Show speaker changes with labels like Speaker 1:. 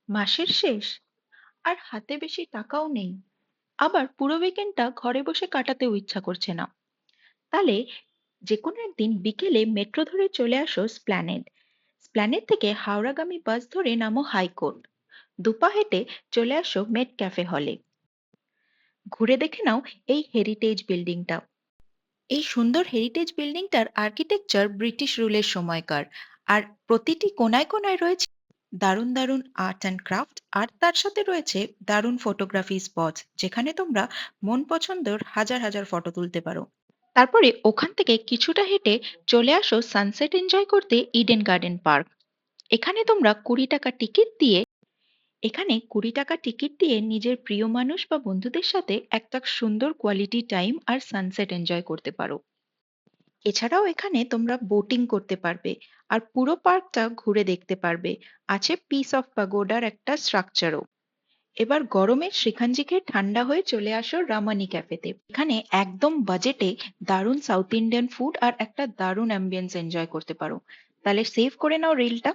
Speaker 1: মাসের শেষ আর হাতে বেশি টাকাও নেই, আবার পুরো উইকেন্ডটা ঘরে বসে কাটাতেও ইচ্ছা করছে না। তাহলে যে কোনো একদিন বিকেলে মেট্রো ধরে চলে আসো স্প্ল্যানেড। স্প্ল্যানেড থেকে হাওড়াগামী বাস ধরে নামো হাইকোর্ট। দুপা হেঁটে চলে আসো মেট ক্যাফে হলে। ঘুরে দেখে নাও এই হেরিটেজ বিল্ডিংটা। এই সুন্দর হেরিটেজ বিল্ডিংটার আর্কিটেকচার ব্রিটিশ রুলের সময়কার। আর প্রতিটি কোনায় কোনায় রয়েছে দারুণ দারুণ আর্ট অ্যান্ড ক্রাফট, আর তার সাথে রয়েছে দারুণ ফটোগ্রাফি স্পট, যেখানে তোমরা মন পছন্দের হাজার হাজার ফটো তুলতে পারো। তারপরে ওখান থেকে কিছুটা হেঁটে চলে আসো সানসেট এনজয় করতে ইডেন গার্ডেন পার্ক। এখানে তোমরা 20 টাকা টিকিট দিয়ে নিজের প্রিয় মানুষ বা বন্ধুদের সাথে একটা সুন্দর কোয়ালিটি টাইম আর সানসেট এনজয় করতে পারো। এছাড়াও এখানে তোমরা বোটিং করতে পারবে আর পুরো পার্কটা ঘুরে দেখতে পারবে। আছে পিস অফ পাগোডার একটা স্ট্রাকচারও। এবার গরমে সেখান থেকে ঠান্ডা হয়ে চলে আসো রামানি ক্যাফেতে। এখানে একদম বাজেটে দারুণ সাউথ ইন্ডিয়ান ফুড আর একটা দারুণ অ্যাম্বিয়েন্স এনজয় করতে পারো। তাহলে সেভ করে নাও রিলটা।